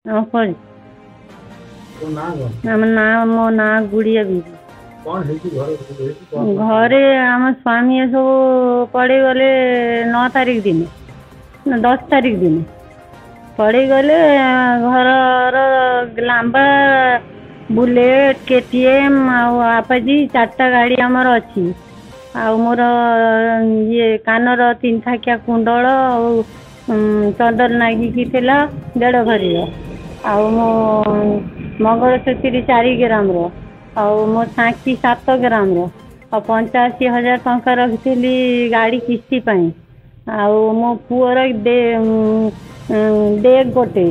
କରି ଆମ ନା ମୋ ନାଁ ଗୁଡିଆ ବିବି। ଘରେ ଆମ ସ୍ୱାମୀ ସବୁ ପଳେଇଗଲେ 9 ତାରିଖ ଦିନ 10 ତାରିଖ ଦିନ ପଳେଇଗଲେ। ଘରର ଲାମ୍ବା ବୁଲେଟ୍ KTM ଆଉ ଆପାଜି 4ଟା ଗାଡ଼ି ଆମର ଅଛି। ଆଉ ମୋର ଇଏ କାନର 3 ଥାକିଆ କୁଣ୍ଡଳ ଆଉ ଚନ୍ଦନ ନାଗିକି ଥିଲା 1.5 ଭରିର। ଆଉ ମୋ ମଙ୍ଗଳସୂତ୍ରୀ 4 ଗ୍ରାମର ଆଉ ମୋ ସାଙ୍କି 7 ଗ୍ରାମର ଆଉ 85,000 ଟଙ୍କା ରଖିଥିଲି ଗାଡ଼ି କିସ୍ତି ପାଇଁ। ଆଉ ମୋ ପୁଅର ଡେକ୍ ଗୋଟେ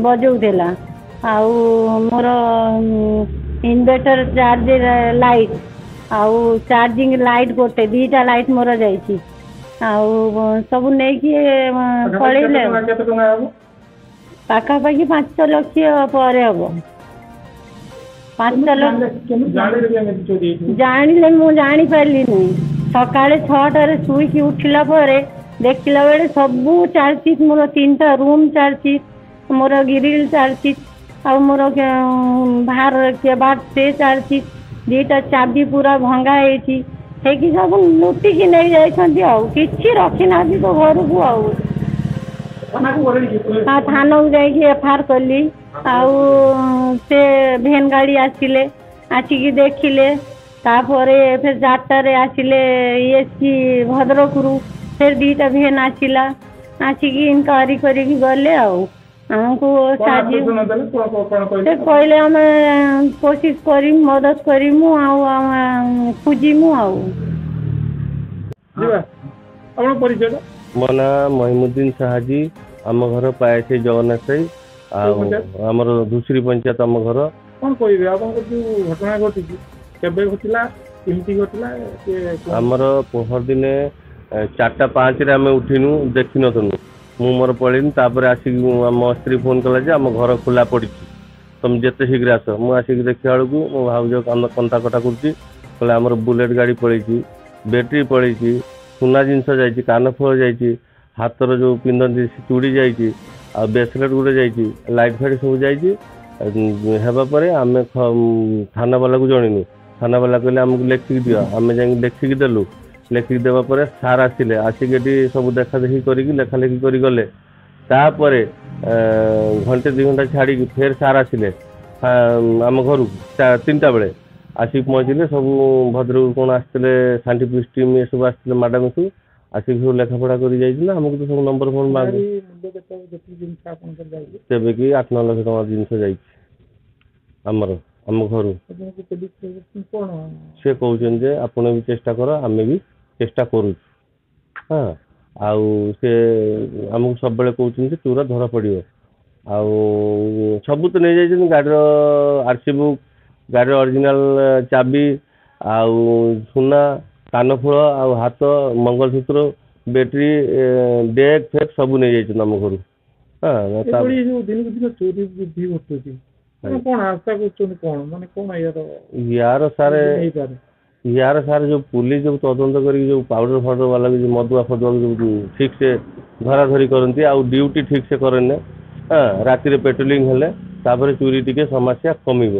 ବଜାଉଥିଲା। ଆଉ ମୋର ଇନଭର୍ଟର ଚାର୍ଜ ଲାଇଟ୍ ଆଉ ଚାର୍ଜିଂ ଲାଇଟ୍ ଗୋଟେ 2ଟା ଲାଇଟ୍ ମୋର ଯାଇଛି। ଆଉ ସବୁ ନେଇକି ପଳେଇଲେ। ପାଖାପାଖି 5 ଲକ୍ଷ ପରେ ହବ। 5 ଲକ୍ଷ ଜାଣିଲେ ମୁଁ ଜାଣିପାରିଲିନି। ସକାଳେ 6ଟାରେ ଶୋଇକି ଉଠିଲା ପରେ ଦେଖିଲା ବେଳେ ସବୁ ଚାଲିଛି। ମୋର 3ଟା ରୁମ୍ ଚାଲିଛି, ମୋର ଗ୍ରିଲ୍ ଚାଲିଛି, ଆଉ ମୋର ବାହାର କେବାଟ ସେ ଚାଲିଛି। 2ଟା ଚାବି ପୁରା ଭଙ୍ଗା ହେଇଛି। ହେଇକି ସବୁ ଲୁଟିକି ନେଇ ଯାଇଛନ୍ତି। ଆଉ କିଛି ରଖିନାହାନ୍ତି ତ ଘରକୁ। ଆଉ ଥାନାକୁ ଯାଇକି FIR କଲି। ଆଉ ସେ ଭେନ୍ ଗାଡ଼ି ଆସିଲେ, ଆସିକି ଦେଖିଲେ। ତାପରେ ଫେର 4ଟାରେ ଆସିଲେ ESP ଭଦ୍ରକରୁ। ଫେର 2ଟା ଭେନ୍ ଆସିଲା, ଆସିକି ଇନକ୍ୱାରି କରିକି ଗଲେ। ଆଉ ଆମକୁ ସେ କହିଲେ ଆମେ କୋସିସ୍ କରିମୁ, ମଦତ କରିମୁ, ଆଉ ଆମେ ଖୋଜିମୁ। ଆଉ ମୋ ନାଁ ମହିମୁଦ୍ଦିନ ସାହାଜୀ। ଆମ ଘର ପାୟସୀ ଜଗନ୍ନାଥ ସାହି। ଆଉ ଆମର ଧୁସୁରୀ ପଞ୍ଚାୟତ ଆମ ଘର। କ'ଣ କହିବେ ଆପଣଙ୍କର ଯୋଉ ଘଟଣା ଘଟିଛି କେବେ ଘଟିଲା, କେମିତି ଘଟିଲା? ଆମର ପହରଦିନେ 4:05ରେ ଆମେ ଉଠିନୁ, ଦେଖିନଥିଲୁ। ମୁଁ ମୋର ପଳେଇନି। ତାପରେ ଆସିକି ଆମ ସ୍ତ୍ରୀ ଫୋନ୍ କଲା ଯେ ଆମ ଘର ଖୋଲା ପଡ଼ିଛି, ତମେ ଯେତେ ଶୀଘ୍ର ଆସ। ମୁଁ ଆସିକି ଦେଖିଲା ବେଳକୁ ମୋ ଭାଉଜ କନ୍ତା କଟା କରୁଛି। କହିଲେ ଆମର ବୁଲେଟ୍ ଗାଡ଼ି ପଳେଇଛି, ବ୍ୟାଟେରୀ ପଳେଇଛି, ସୁନା ଜିନିଷ ଯାଇଛି, କାନଫୁଲ ଯାଇଛି, ହାତର ଯେଉଁ ପିନ୍ଧନ୍ତି ଚୁଡ଼ି ଯାଇଛି, ଆଉ ବ୍ରେସଲେଟ୍ ଗୋଟେ ଯାଇଛି, ଲାଇଟ୍ ଫାଇଟ୍ ସବୁ ଯାଇଛି। ହେବା ପରେ ଆମେ ଥାନାବାଲାକୁ ଜଣେଇନୁ। ଥାନାବାଲା କହିଲେ ଆମକୁ ଲେଖିକି ଦିଅ। ଆମେ ଯାଇକି ଲେଖିକି ଦେଲୁ। ଲେଖିକି ଦେବା ପରେ ସାର୍ ଆସିଲେ, ଆସିକି ଏଠି ସବୁ ଦେଖାଦେଖି କରିକି ଲେଖାଲେଖି କରି ଗଲେ। ତାପରେ ଘଣ୍ଟେ 2 ଘଣ୍ଟା ଛାଡ଼ିକି ଫେର ସାର୍ ଆସିଲେ ଆମ ଘରକୁ 3ଟା ବେଳେ ଆସିକି ପହଞ୍ଚିଲେ। ସବୁ ଭଦ୍ରକରୁ କ'ଣ ଆସିଥିଲେ, ସାଇଣ୍ଟିଫିକ୍ ଟିମ୍ ଏସବୁ ଆସିଥିଲେ, ମ୍ୟାଡ଼ାମ୍ ସବୁ ଆସିକି ସବୁ ଲେଖାପଢ଼ା କରି ଯାଇଥିଲେ। ଆମକୁ ତ ସବୁ ନମ୍ବର ଫୋନ୍ ମାଗୁ। ତେବେ କି 8-9 ଲକ୍ଷ ଟଙ୍କା ଜିନିଷ ଯାଇଛି ଆମର ଆମ ଘରୁ। ସେ କହୁଛନ୍ତି ଯେ ଆପଣ ବି ଚେଷ୍ଟା କର, ଆମେ ବି ଚେଷ୍ଟା କରୁଛୁ। ହଁ, ଆଉ ସେ ଆମକୁ ସବୁବେଳେ କହୁଛନ୍ତି ଯେ ଚୋର ଧରା ପଡ଼ିବ। ଆଉ ସବୁ ତ ନେଇଯାଇଛନ୍ତି, ଗାଡ଼ିର RC ବୁକ୍, ଗାଡ଼ିର ଅରିଜିନାଲ ଚାବି, ଆଉ ସୁନା, କାନଫୁଳ, ଆଉ ହାତ ମଙ୍ଗଳସୂତ୍ର, ବ୍ୟାଟେରୀ, ଡେକ୍ ଫେକ୍ ସବୁ ନେଇଯାଇଛନ୍ତି ଆମ ଘରୁ। ଦିନକୁ ଦିନ ଚୋରି ବୃଦ୍ଧି ଘଟୁଛି, କ'ଣ ଆଶା କରୁଛନ୍ତି? କ'ଣ ମାନେ କ'ଣ ୟାର ସାର୍ ଯୋଉ ପୁଲିସ ଯୋଉ ତଦନ୍ତ କରିକି ଯୋଉ ପାଉଡର ଫାଉଡର ବାଲା ଯୋଉ ମଦୁଆ ଫଦୁଆ ଯୋଉ ଠିକ୍ ସେ ଧରାଧରି କରନ୍ତି, ଆଉ ଡ୍ୟୁଟି ଠିକ୍ ସେ କରେନି। ରାତିରେ ପେଟ୍ରୋଲିଂ ହେଲେ ତାପରେ ଚୋରି ଟିକେ ସମସ୍ୟା କମିବ।